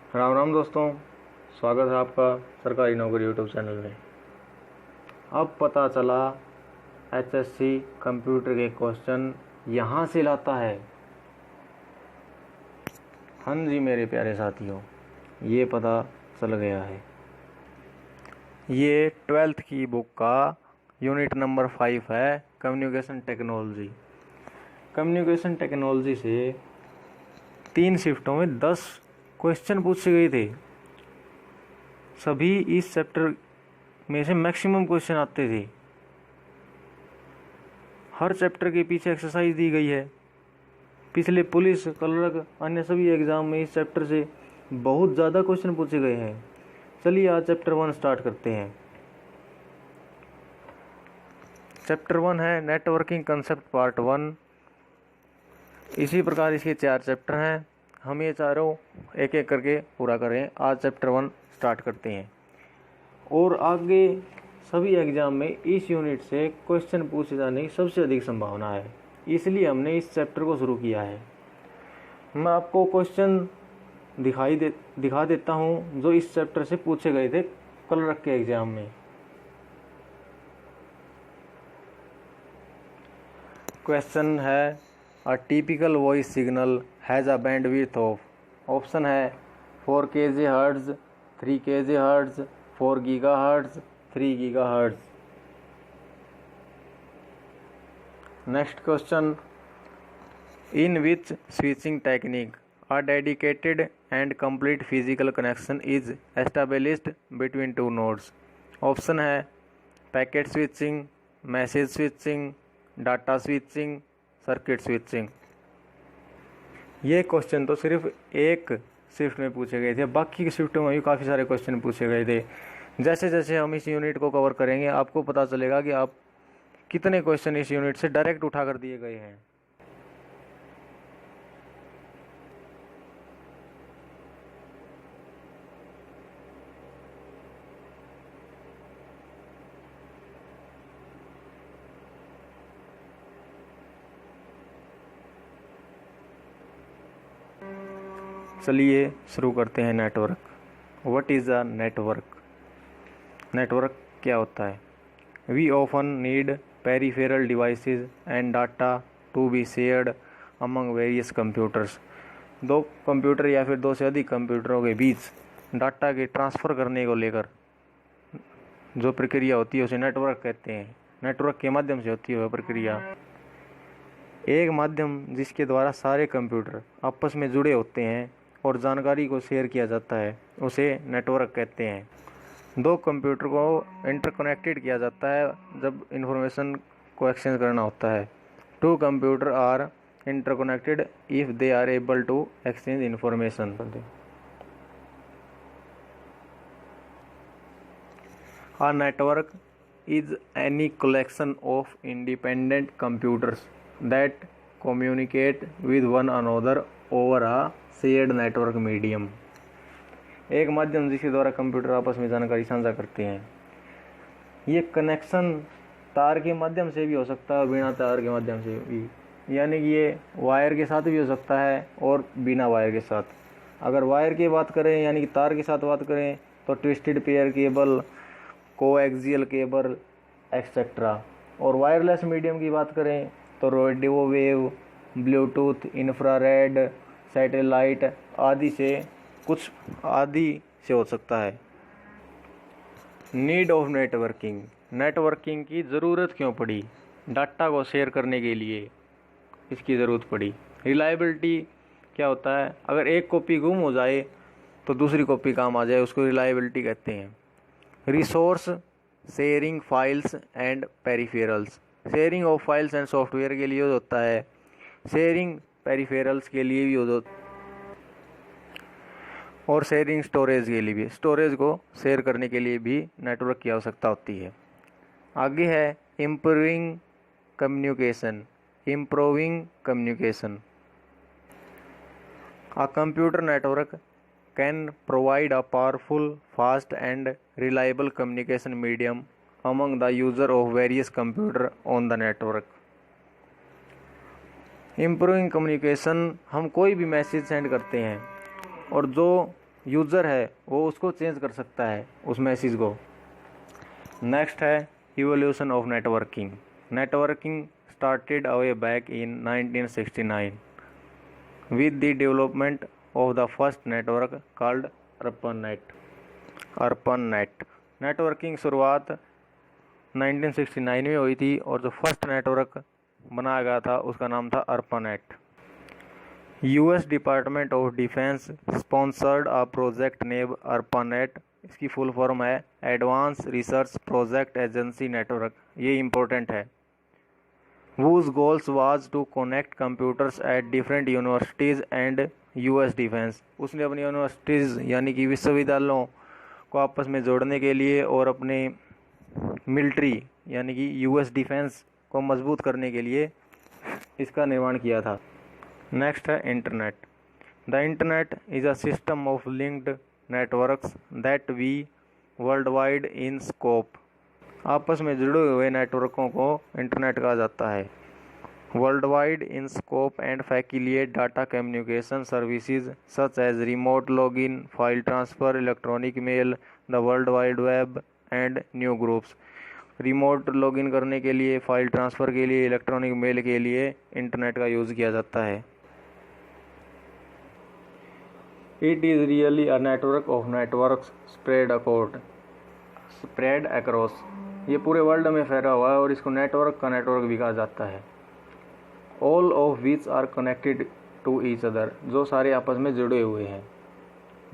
राम राम दोस्तों, स्वागत है आपका सरकारी नौकरी यूट्यूब चैनल में। अब पता चला एचएससी कंप्यूटर के क्वेश्चन यहाँ से लाता है। हाँ जी मेरे प्यारे साथियों, ये पता चल गया है। ये 12th की बुक का यूनिट नंबर 5 है, कम्युनिकेशन टेक्नोलॉजी। कम्युनिकेशन टेक्नोलॉजी से 3 शिफ्टों में 10 क्वेश्चन पूछे गए थे। सभी इस चैप्टर में से मैक्सिमम क्वेश्चन आते थे। हर चैप्टर के पीछे एक्सरसाइज दी गई है। पिछले पुलिस, क्लर्क, अन्य सभी एग्जाम में इस चैप्टर से बहुत ज़्यादा क्वेश्चन पूछे गए हैं। चलिए आज चैप्टर 1 स्टार्ट करते हैं। चैप्टर 1 है नेटवर्किंग कंसेप्ट पार्ट 1। इसी प्रकार इसके 4 चैप्टर हैं। हम ये चारों एक एक करके पूरा करें। आज चैप्टर 1 स्टार्ट करते हैं। और आगे सभी एग्जाम में इस यूनिट से क्वेश्चन पूछे जाने की सबसे अधिक संभावना है, इसलिए हमने इस चैप्टर को शुरू किया है। मैं आपको क्वेश्चन दिखा देता हूँ जो इस चैप्टर से पूछे गए थे क्लर्क के एग्जाम में। क्वेश्चन है A typical voice signal has a bandwidth of, option है 4 kHz, 3 kHz, 4 GHz, 3 GHz। Next question, in which switching technique a dedicated and complete physical connection is established between two nodes? Option है packet switching, message switching, data switching, circuit switching. ये question तो सिर्फ एक shift में पूछे गए थे, बाकी की शिफ्टों में भी काफ़ी सारे क्वेश्चन पूछे गए थे। जैसे जैसे हम इस यूनिट को कवर करेंगे आपको पता चलेगा कि आप कितने क्वेश्चन इस यूनिट से डायरेक्ट उठा कर दिए गए हैं। चलिए शुरू करते हैं। Network. What is a network? Network क्या होता है? We often need peripheral devices and data to be shared among various computers. दो कंप्यूटर या फिर दो से अधिक कंप्यूटरों के बीच डाटा के ट्रांसफ़र करने को लेकर जो प्रक्रिया होती है उसे नेटवर्क कहते हैं। नेटवर्क के माध्यम से होती है वह प्रक्रिया। एक माध्यम जिसके द्वारा सारे कंप्यूटर आपस में जुड़े होते हैं और जानकारी को शेयर किया जाता है उसे नेटवर्क कहते हैं। दो कंप्यूटर को इंटरकनेक्टेड किया जाता है जब इंफॉर्मेशन को एक्सचेंज करना होता है। Two computer are interconnected if they are able to exchange information. A network is any collection of independent computers that communicate with one another over a shared network medium। एक माध्यम जिसके द्वारा computer आपस में जानकारी साझा करते हैं। ये कनेक्शन तार के माध्यम से भी हो सकता है और बिना तार के माध्यम से भी, यानी कि ये वायर के साथ भी हो सकता है और बिना वायर के साथ। अगर वायर की बात करें यानी कि तार के साथ बात करें तो twisted pair cable, coaxial cable etcetera. और वायरलेस मीडियम की बात करें तो radio wave, Bluetooth, infrared, satellite आदि से हो सकता है। Need of networking. नेटवर्किंग की ज़रूरत क्यों पड़ी? डाटा को शेयर करने के लिए इसकी ज़रूरत पड़ी। रिलायबिलिटी क्या होता है? अगर एक कॉपी गुम हो जाए तो दूसरी कॉपी काम आ जाए, उसको रिलायबिलिटी कहते हैं। Resource sharing files and peripherals. Sharing of files and software के लिए यूज होता है। शेयरिंग पेरिफेरल्स के लिए भी यूज होता है और शेयरिंग स्टोरेज के लिए भी। स्टोरेज को शेयर करने के लिए भी नेटवर्क की आवश्यकता होती है। आगे है improving communication. Improving communication. A computer network can provide a powerful, fast and reliable communication medium among the user of various computers on the network। Improving communication, हम कोई भी मैसेज सेंड करते हैं और जो यूज़र है वो उसको चेंज कर सकता है उस मैसेज को। नेक्स्ट है evolution of networking. Networking started away back in 1969 with the development of the first network called ARPANET। Networking शुरुआत 1969 में हुई थी और जो फर्स्ट नेटवर्क बनाया गया था उसका नाम था ARPANET। US department of defence sponsored a project name ARPANET। इसकी फुल फॉर्म है advance research project agency network. ये इम्पोर्टेंट है। whose goals was to connect computers at different universities and US defence. उसने अपनी यूनिवर्सिटीज़ यानी कि विश्वविद्यालयों को आपस में जोड़ने के लिए और अपने मिलिट्री यानी कि US डिफेंस को मजबूत करने के लिए इसका निर्माण किया था। नेक्स्ट है internet. The internet is a system of linked networks that we world wide in scope. आपस में जुड़े हुए नेटवर्कों को इंटरनेट कहा जाता है। World wide in scope and facilitate data communication services such as remote login, file transfer, electronic mail, the world wide web and new groups. Remote login करने के लिए, फाइल ट्रांसफ़र के लिए, इलेक्ट्रॉनिक मेल के लिए इंटरनेट का use किया जाता है। It is really a network of networks spread across. ये पूरे वर्ल्ड में फैला हुआ है और इसको नेटवर्क का नेटवर्क भी कहा जाता है। All of which are connected to each other, जो सारे आपस में जुड़े हुए हैं।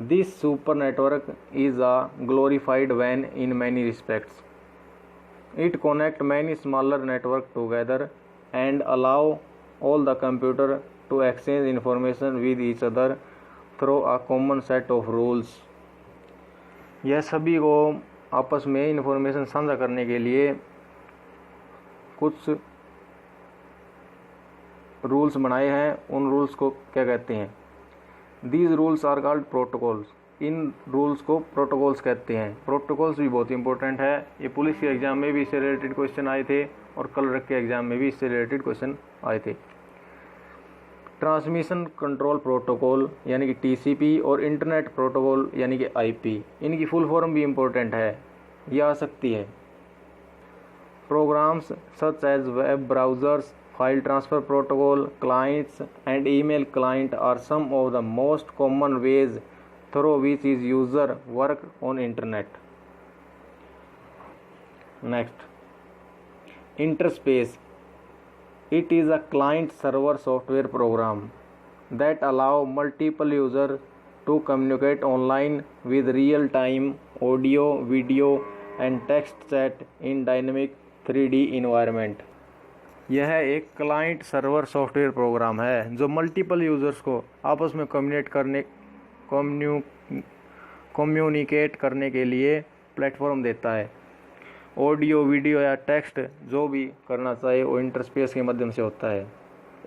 This super network is a glorified वैन in many respects. It connect many smaller network together and allow all the computer to exchange information with each other through a common set of rules. यह सभी को आपस में information साझा करने के लिए कुछ रूल्स बनाए हैं। उन रूल्स को क्या कहते हैं? These rules are called protocols. इन रूल्स को प्रोटोकॉल्स कहते हैं। प्रोटोकॉल्स भी बहुत इंपॉर्टेंट है। ये पुलिस के एग्जाम में भी इससे रिलेटेड क्वेश्चन आए थे और कलर के एग्जाम में भी इससे रिलेटेड क्वेश्चन आए थे। ट्रांसमिशन कंट्रोल प्रोटोकॉल यानी कि टीसीपी और इंटरनेट प्रोटोकॉल यानी कि आईपी, इनकी फुल फॉर्म भी इम्पोर्टेंट है, ये आ सकती है। Programs such as web browsers, file transfer protocol, clients and email client are some of the most common ways through which is user work on internet. Next, interspace. It is a client-server software program that allow multiple users to communicate online with real-time audio, video and text chat in dynamic 3D environment। यह एक client server software program है जो multiple users को आपस में communicate करने के लिए प्लेटफॉर्म देता है। ऑडियो, वीडियो या टेक्स्ट जो भी करना चाहे वो इंटरस्पेस के माध्यम से होता है।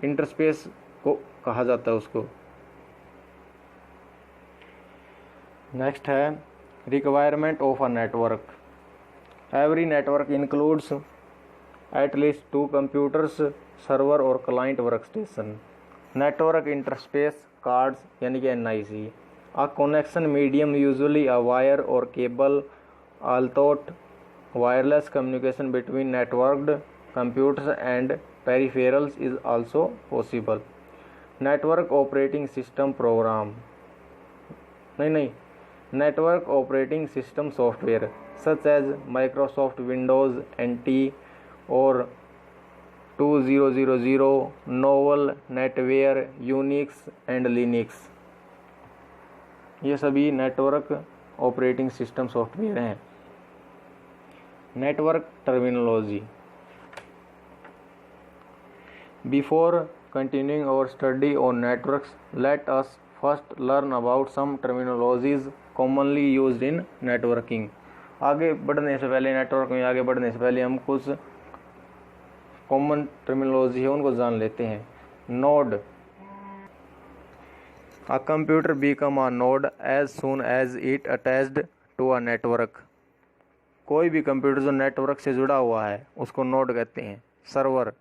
इंटरस्पेस को कहा जाता है उसको। नेक्स्ट है requirement of a network. Every network includes at least 2 computers, server और client workstation. Network interspace cards यानी कि NIC। A connection medium usually a wire और cable, although wireless communication between networked computers and peripherals is also possible। network operating system program network operating system software such as Microsoft Windows NT or 2000, Novell NetWare, Unix and Linux, ये सभी network operating system software हैं। Network terminology. Before continuing our study on networks, let us first learn about some terminologies commonly used in networking। आगे बढ़ने से पहले, network में आगे बढ़ने से पहले हम कुछ कॉमन टर्मिनोलॉजी है उनको जान लेते हैं। Node. A computer become a node as soon as it attached to a network। कोई भी कंप्यूटर जो नेटवर्क से जुड़ा हुआ है उसको नोड कहते हैं। Server.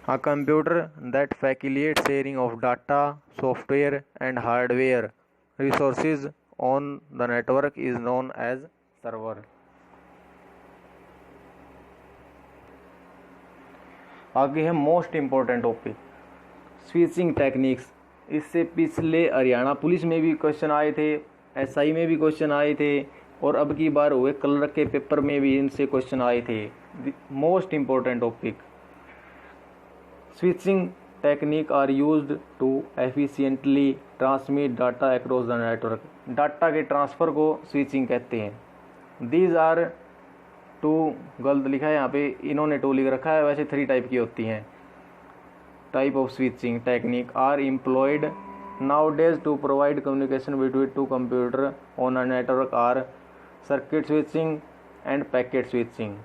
A computer that facilitates sharing of data, software and hardware resources on the network is known as server. आगे है most important topic switching techniques. इससे पिछले हरियाणा पुलिस में भी क्वेश्चन आए थे, एसआई में भी क्वेश्चन आए थे और अब की बार हुए कलर के पेपर में भी इनसे क्वेश्चन आए थे। Most important topic switching technique are used to efficiently transmit data across the network. Data के ट्रांसफ़र को स्विचिंग कहते हैं। दीज आर टू, गलत लिखा है यहाँ पे, इन्होंने टू लिख रखा है, वैसे 3 टाइप की होती हैं। Type of switching technique are employed nowadays to provide communication between 2 computer on a network are circuit switching and packet switching.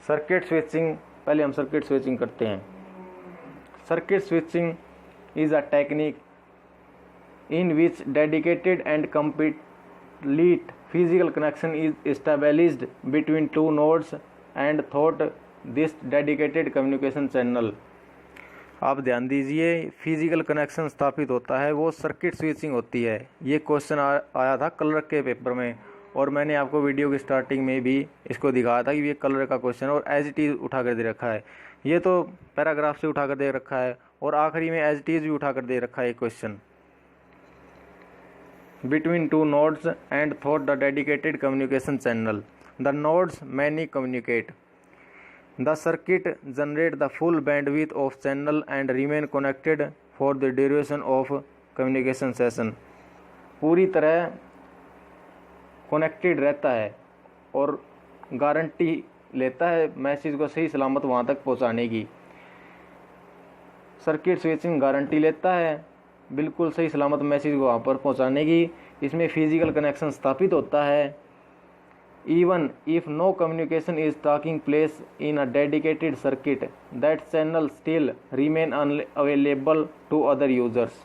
Circuit switching, पहले हम सर्किट स्विचिंग करते हैं। Circuit switching is a technique in which dedicated and complete physical connection is established between 2 nodes and through this dedicated communication channel। आप ध्यान दीजिए, physical connection स्थापित होता है वो सर्किट स्विचिंग होती है। ये क्वेश्चन आया था कलर के पेपर में और मैंने आपको वीडियो की स्टार्टिंग में भी इसको दिखाया था कि ये कलर का क्वेश्चन और एज इट इज़ उठा कर दे रखा है। ये तो पैराग्राफ से उठा कर दे रखा है और आखिरी में एज इट इज़ भी उठा कर दे रखा है question. Between 2 nodes and through the dedicated communication channel, the nodes many communicate. The circuit generates the full bandwidth of channel and remain connected for the duration of communication session। पूरी तरह connected रहता है और guarantee लेता है message को सही सलामत वहाँ तक पहुँचाने की। सर्किट स्विचिंग गारंटी लेता है बिल्कुल सही सलामत मैसेज को वहाँ पर पहुँचाने की। इसमें फिजिकल कनेक्शन स्थापित होता है। Even if no communication is talking place in a dedicated circuit that channel still remain available to other users.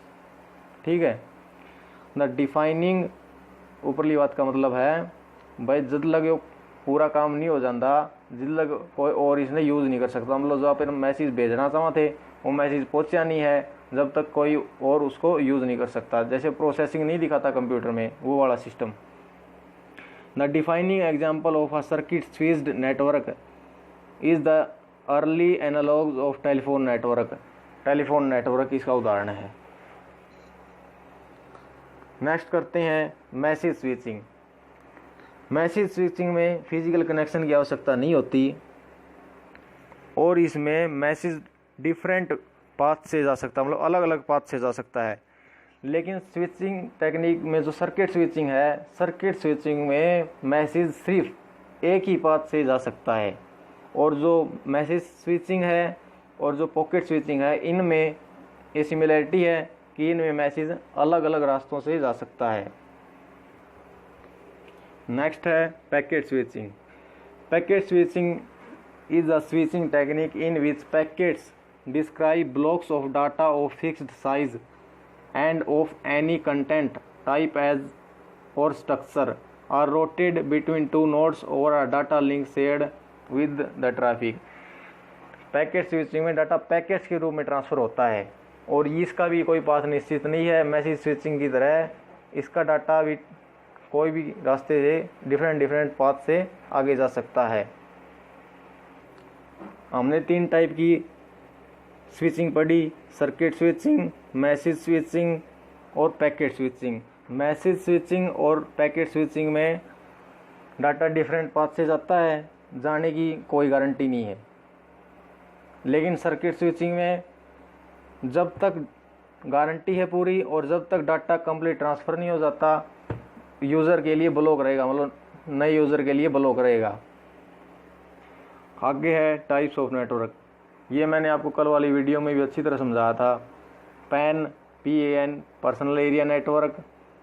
ठीक है। द डिफाइनिंग, ऊपरली बात का मतलब है भाई जब लगे पूरा काम नहीं हो जाता, जिद लग कोई और इसने यूज़ नहीं कर सकता। मतलब जो आप मैसेज भेजना चाहते थे वो मैसेज पहुँचा नहीं है जब तक कोई और उसको यूज़ नहीं कर सकता। जैसे प्रोसेसिंग नहीं दिखाता कंप्यूटर में, वो वाला system. The defining example of a circuit switched network is the early analogues of telephone network. Telephone network इसका उदाहरण है। नेक्स्ट करते हैं मैसेज स्विचिंग। मैसेज स्विचिंग में फिजिकल कनेक्शन की आवश्यकता नहीं होती और इसमें मैसेज डिफरेंट पाथ से जा सकता है, मतलब अलग अलग पाथ से जा सकता है। लेकिन स्विचिंग टेक्निक में जो सर्किट स्विचिंग है, सर्किट स्विचिंग में मैसेज सिर्फ एक ही पाथ से जा सकता है और जो मैसेज स्विचिंग है और जो पॉकेट स्विचिंग है इनमें ये सिमिलरिटी है कि इनमें मैसेज अलग अलग रास्तों से जा सकता है। नेक्स्ट है packet switching. Packet switching is a switching technique in which packets describe blocks of data of fixed size and of any content type as or structure are routed between 2 nodes over a data link shared with the traffic। Packet switching में data packets के रूप में transfer होता है और इसका भी कोई पाथ निश्चित नहीं है। मैसेज स्विचिंग की तरह इसका डाटा भी कोई भी रास्ते से डिफरेंट पाथ से आगे जा सकता है। हमने 3 टाइप की स्विचिंग पढ़ी, सर्किट स्विचिंग, मैसेज स्विचिंग और पैकेट स्विचिंग। मैसेज स्विचिंग और पैकेट स्विचिंग में डाटा डिफरेंट पाथ से जाता है, जाने की कोई गारंटी नहीं है। लेकिन सर्किट स्विचिंग में जब तक गारंटी है पूरी और जब तक डाटा कंप्लीट ट्रांसफ़र नहीं हो जाता यूज़र के लिए ब्लॉक रहेगा, मतलब नए यूज़र के लिए ब्लॉक रहेगा। आगे है टाइप्स ऑफ नेटवर्क। ये मैंने आपको कल वाली वीडियो में भी अच्छी तरह समझाया था। PAN, PAN personal area network.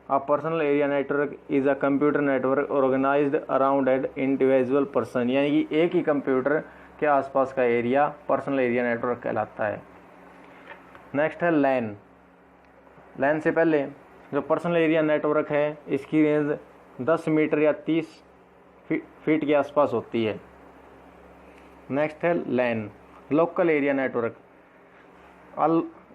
A personal area network is a computer network organised around an individual person, यानी कि एक ही कंप्यूटर के आसपास का एरिया पर्सनल एरिया नेटवर्क कहलाता है। नेक्स्ट है LAN। LAN से पहले जो पर्सनल एरिया नेटवर्क है इसकी रेंज 10 मीटर या 30 फीट के आसपास होती है। नेक्स्ट है LAN local area network.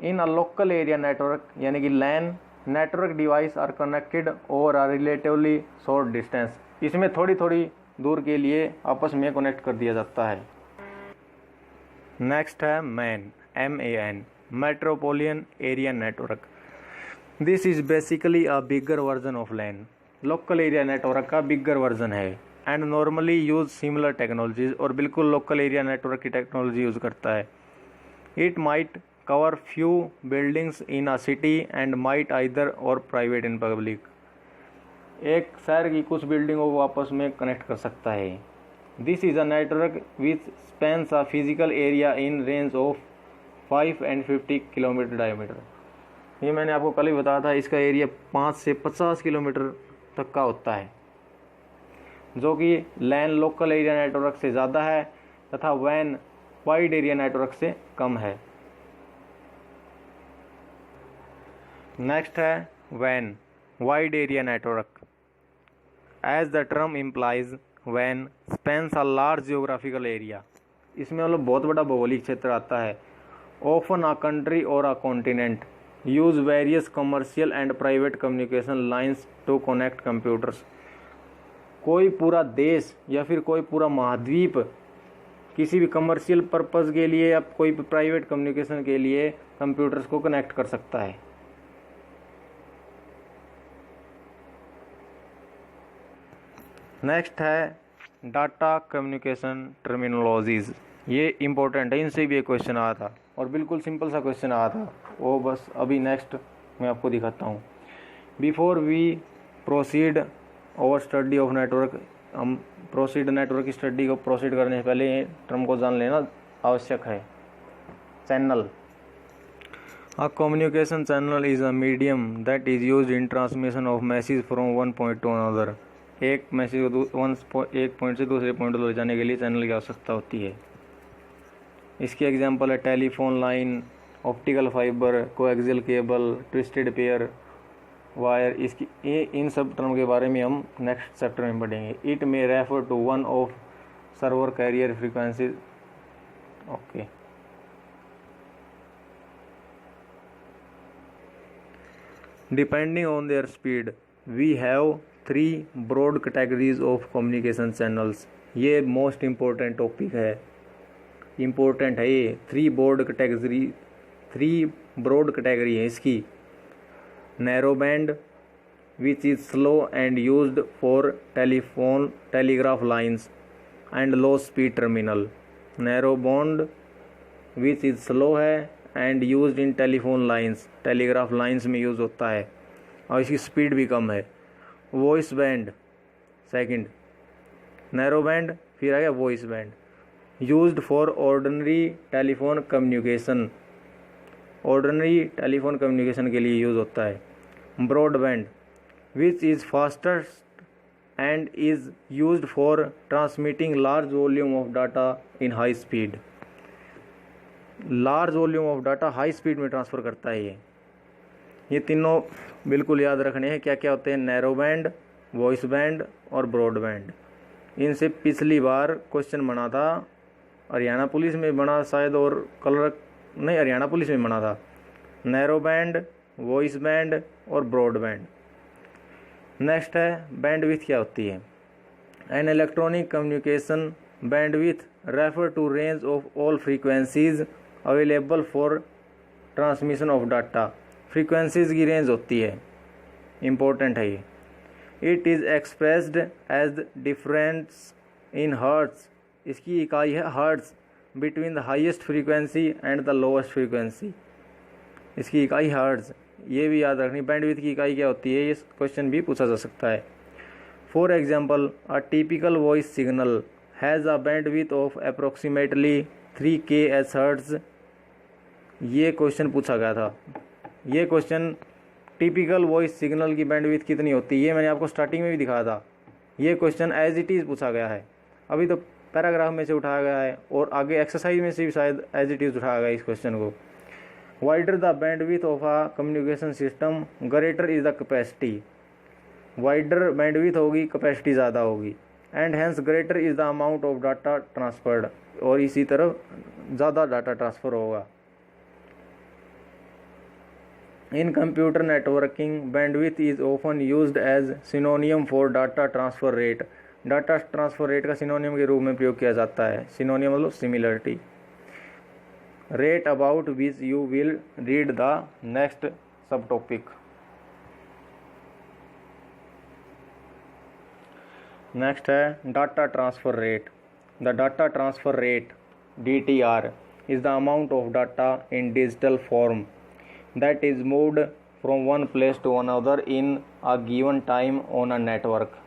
In a local area network यानी कि LAN network device are connected over a relatively short distance. इसमें थोड़ी थोड़ी दूर के लिए आपस में कनेक्ट कर दिया जाता है। नेक्स्ट है MAN, MAN, metropolitan area network. This is basically a bigger version of LAN. Local area network का बिगर वर्जन है and normally use similar technologies, और बिल्कुल लोकल एरिया नेटवर्क की टेक्नोलॉजी यूज करता है। It might cover few buildings in a city and might either और private in public. एक शहर की कुछ बिल्डिंगों को आपस में कनेक्ट कर सकता है। This is a network which spans a physical area in range of 5 and 50 kilometre diameter. ये मैंने आपको कल ही बताया था, इसका एरिया 5 से 50 किलोमीटर तक का होता है, जो कि लैन लोकल एरिया नेटवर्क से ज़्यादा है तथा वैन वाइड एरिया नेटवर्क से कम है। नेक्स्ट है वैन, wide area network. As the term implies, वैन spans a large geographical area. इसमें मतलब बहुत बड़ा भौगोलिक क्षेत्र आता है। ऑफन अ कंट्री और a continent use various commercial and private communication lines to connect computers. कोई पूरा देश या फिर कोई पूरा महाद्वीप किसी भी कमर्शियल पर्पज़ के लिए या कोई प्राइवेट कम्युनिकेशन के लिए कंप्यूटर्स को कनेक्ट कर सकता है। नेक्स्ट है डाटा कम्युनिकेशन टर्मिनोलॉजीज। ये इम्पोर्टेंट है, इनसे भी एक क्वेश्चन आया था और बिल्कुल सिंपल सा क्वेश्चन आया था, वो बस अभी नेक्स्ट मैं आपको दिखाता हूँ। Before we proceed over study of network, हम प्रोसीड नेटवर्क की स्टडी को प्रोसीड करने से पहले ये टर्म को जान लेना आवश्यक है। Channel, a communication channel is a medium that is used in transmission of message from one point two another. एक मैसेज को एक पॉइंट से दूसरे पॉइंट ले जाने के लिए चैनल की आवश्यकता होती है। इसके एग्जांपल है telephone line, optical fibre, coaxial cable, twisted pair wire. इसकी ये इन सब टर्म के बारे में हम नेक्स्ट चैप्टर में पढ़ेंगे। It may refer to one of server carrier frequencies. Okay, depending on their speed we have 3 broad categories of communication channels. ये मोस्ट इम्पोर्टेंट टॉपिक है, इम्पोर्टेंट है ये। 3 ब्रॉड कैटेगरी है इसकी। Narrow band which is slow and used for telephone telegraph lines and low speed terminal. Narrow bond which is slow है and used in telephone lines, telegraph lines में use होता है और इसकी स्पीड भी कम है। Voice band second, narrow band फिर आ गया voice band, used for ordinary telephone communication, ordinary telephone communication के लिए यूज़ होता है। Broadband which is fastest and is used for transmitting large volume of data in high speed. Large volume of data high speed में transfer करता है ये तीनों बिल्कुल याद रखने हैं। क्या क्या होते हैं? नैरो बैंड, वॉइस बैंड और ब्रॉडबैंड। इनसे पिछली बार क्वेश्चन बना था, हरियाणा पुलिस में बना शायद, और कलर नहीं, हरियाणा पुलिस में बना था। नैरो बैंड, वॉइस बैंड और ब्रॉडबैंड। नेक्स्ट है बैंडविड्थ क्या होती है? An electronic communication bandwidth refer to range of all frequencies available for transmission of data. Frequencies की रेंज होती है, इम्पोर्टेंट है ये। It is expressed as difference in hertz, इसकी इकाई है hertz, between the highest frequency and the lowest frequency, इसकी इकाई हर्ट्ज। ये भी याद रखनी। बैंडविड्थ की इकाई क्या होती है, ये क्वेश्चन भी पूछा जा सकता है। For example, a typical voice signal has a bandwidth of approximately 3 kHz। ये क्वेश्चन पूछा गया था। ये क्वेश्चन टिपिकल वॉइस सिग्नल की बैंडविड्थ कितनी होती है, ये मैंने आपको स्टार्टिंग में भी दिखाया था। ये क्वेश्चन एज इट इज़ पूछा गया है, अभी तो पैराग्राफ में से उठाया गया है और आगे एक्सरसाइज में से भी शायद एज इट इज़ उठाया गया इस क्वेश्चन को। Wider the bandwidth of a communication system greater is the capacity. Wider bandwidth होगी, कैपेसिटी ज़्यादा होगी, and hence greater is the amount of data transferred, और इसी तरह ज़्यादा डाटा ट्रांसफ़र होगा। In computer networking, bandwidth is often used as synonym for data transfer rate. Data transfer rate का सिनोनियम के रूप में प्रयोग किया जाता है. सिनोनियम मतलब similarity. Rate about which you will read the next सब टॉपिक. नेक्स्ट है data transfer rate. The data transfer rate DTR is the amount of data in digital form that is moved from one place to another in a given time on a network.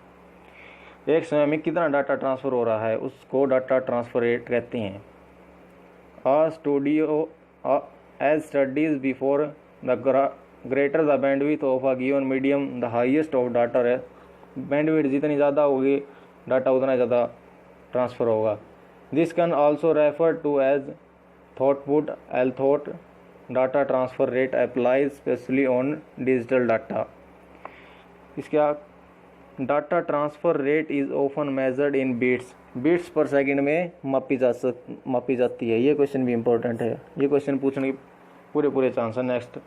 एक समय में कितना data transfer हो रहा है उसको data transfer rate कहते हैं. As studies before, the greater the bandwidth of a given medium, the highest of data rate. Bandwidth जितनी ज़्यादा होगी डाटा उतना ज़्यादा ट्रांसफ़र होगा. This can also refer to as throughput. Throughput data transfer rate applies especially on digital data. इसका data transfer rate is often measured in bits per second में मापी जाती है. ये क्वेश्चन भी इम्पोर्टेंट है. ये क्वेश्चन पूछने के पूरे चांस है नेक्स्ट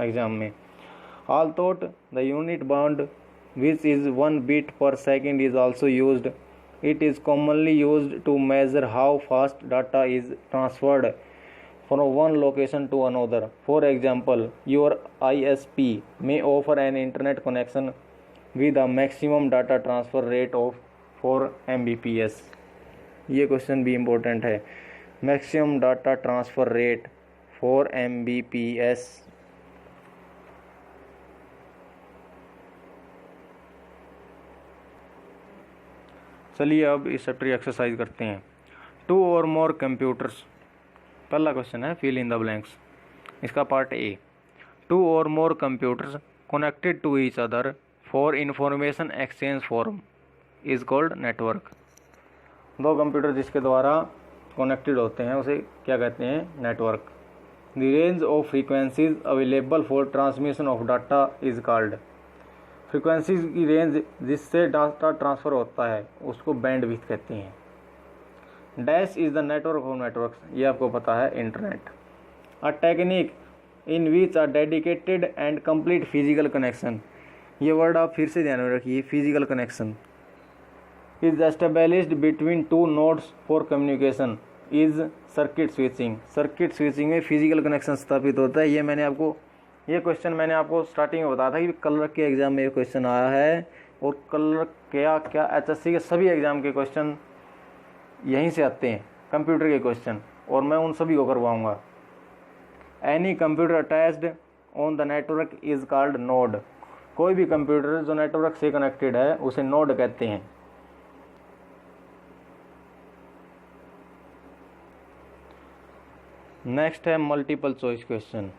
एग्जाम में. Although the unit baud which is 1 bit पर second is also used. It is commonly used to measure how fast data is transferred from one location to another. For example, your ISP may offer an internet connection with a maximum data transfer rate of 4 Mbps. ये question भी important है. Maximum data transfer rate 4 Mbps. चलिए अब इस chapter की exercise करते हैं. 2 or more computers. पहला क्वेश्चन है फिल इन द ब्लैंक्स. इसका part A. 2 or more computers connected to each other for information exchange forum is called network. 2 computer जिसके द्वारा कनेक्टेड होते हैं उसे क्या कहते हैं? Network. The range of frequencies available for transmission of data is called. Frequencies की range जिससे डाटा ट्रांसफ़र होता है उसको बैंडविड्थ कहते हैं. Dash is the network of networks. ये आपको पता है internet. A technique in which a dedicated and complete physical connection. ये वर्ड आप फिर से ध्यान में रखिए. Physical connection is established between 2 nodes for communication is circuit switching. Circuit switching में फिजिकल कनेक्शन स्थापित होता है. ये क्वेश्चन मैंने आपको स्टार्टिंग में बताया था कि कलर के एग्जाम में ये क्वेश्चन आया है. और कलर क्या HSC के सभी एग्जाम के क्वेश्चन यहीं से आते हैं, कंप्यूटर के क्वेश्चन, और मैं उन सभी को करवाऊंगा. Any computer attached on the network is called node. कोई भी कंप्यूटर जो नेटवर्क से कनेक्टेड है उसे नोड कहते हैं. नेक्स्ट है multiple choice question.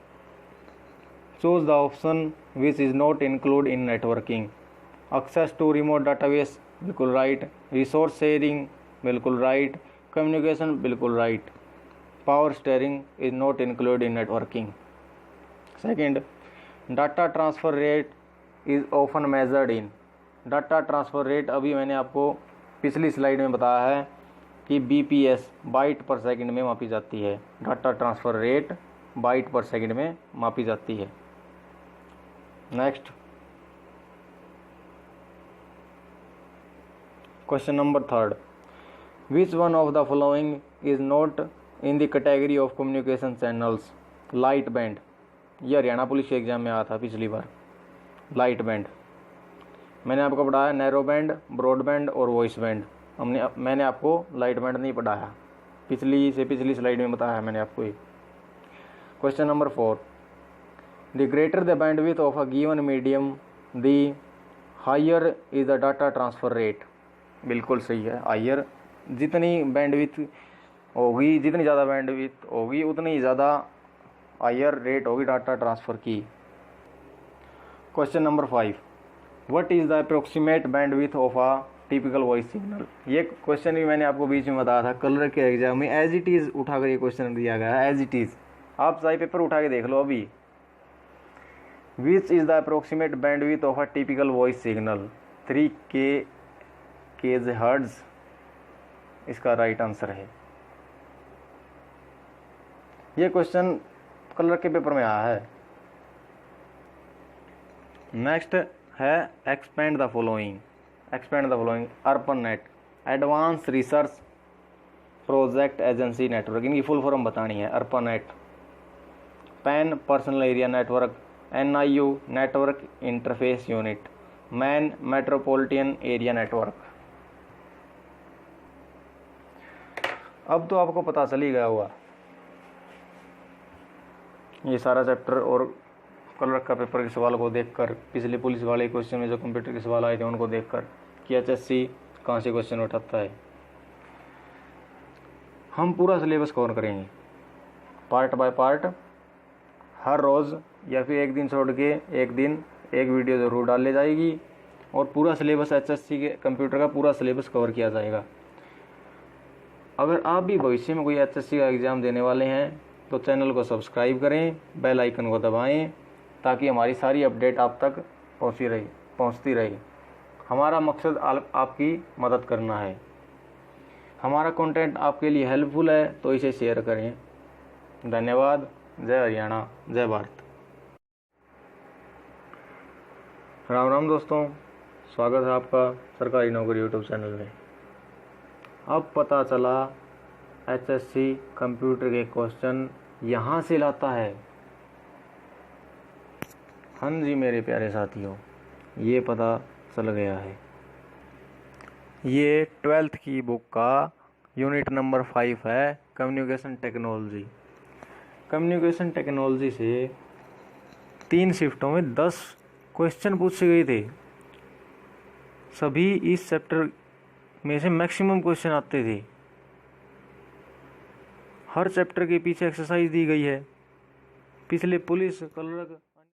Choose the option which is not include in networking. Access to remote database बिल्कुल राइट. रिसोर्स शेयरिंग बिल्कुल राइट. कम्युनिकेशन बिल्कुल right. Power steering is not include in networking. Second, data transfer rate is often measured in. Data transfer rate अभी मैंने आपको पिछली slide में बताया है कि BPS बाइट पर सेकंड में मापी जाती है. डाटा ट्रांसफ़र रेट बाइट पर सेकंड में मापी जाती है. Next question number 3. Which one of the following is not in the category of communication channels? Light band. यह हरियाणा पुलिस के एग्जाम में आया था पिछली बार. लाइट बैंड मैंने आपको पढ़ाया नैरो बैंड, ब्रॉड बैंड और वॉइस बैंड. मैंने आपको लाइट बैंड नहीं पढ़ाया. पिछली स्लाइड में बताया मैंने आपको ये. Question number 4. The greater the bandwidth of a given medium the higher is the data transfer rate. बिल्कुल सही है. हायर जितनी बैंडविड्थ होगी, जितनी ज़्यादा बैंडविड्थ होगी उतनी ही ज़्यादा हायर रेट होगी डाटा ट्रांसफ़र की. Question number 5. What is the approximate bandwidth of a typical voice signal. ये क्वेश्चन भी मैंने आपको बीच में बताया था कलर के एग्जाम में. एज इट इज़ उठाकर ये क्वेश्चन दिया गया है. एज इट इज़ आप चाहे पेपर उठा के देख लो अभी. Which is the approximate bandwidth of a typical voice signal. 3 kHz इसका राइट आंसर है. ये क्वेश्चन कलर के पेपर में आया है. नेक्स्ट है expand the following. ARPANET, advance research project agency network, इनकी फुल फॉर्म बतानी है। ARPANET, pan personal area network, NIU network interface unit, man metropolitan area network. अब तो आपको पता चल ही गया होगा ये सारा चैप्टर, और क्लर्क का पेपर के सवाल को देखकर, पिछले पुलिस वाले क्वेश्चन में जो कंप्यूटर के सवाल आए थे उनको देखकर कि HSC कहाँ से क्वेश्चन उठाता है। हम पूरा सिलेबस कवर करेंगे पार्ट बाय पार्ट, हर रोज़ या फिर एक दिन छोड़ के एक दिन एक वीडियो ज़रूर डाल ले जाएगी, और पूरा सिलेबस HSC के कंप्यूटर का पूरा सिलेबस कवर किया जाएगा। अगर आप भी भविष्य में कोई HSC का एग्ज़ाम देने वाले हैं तो चैनल को सब्सक्राइब करें, बेल आइकन को दबाएं, ताकि हमारी सारी अपडेट आप तक पहुंचती रहे। हमारा मकसद आपकी मदद करना है। हमारा कंटेंट आपके लिए हेल्पफुल है तो इसे शेयर करें। धन्यवाद। जय हरियाणा, जय भारत। राम राम दोस्तों, स्वागत है आपका सरकारी नौकरी यूट्यूब चैनल में। अब पता चला HSC कंप्यूटर के क्वेश्चन यहाँ से लाता है। हाँ जी मेरे प्यारे साथियों, ये पता चल गया है। ये 12th की बुक का यूनिट नंबर 5 है, कम्युनिकेशन टेक्नोलॉजी। कम्युनिकेशन टेक्नोलॉजी से 3 शिफ्टों में 10 क्वेश्चन पूछे गए थे। सभी इस चैप्टर में से मैक्सिमम क्वेश्चन आते थे। हर चैप्टर के पीछे एक्सरसाइज दी गई है। पिछले पुलिस, क्लर्क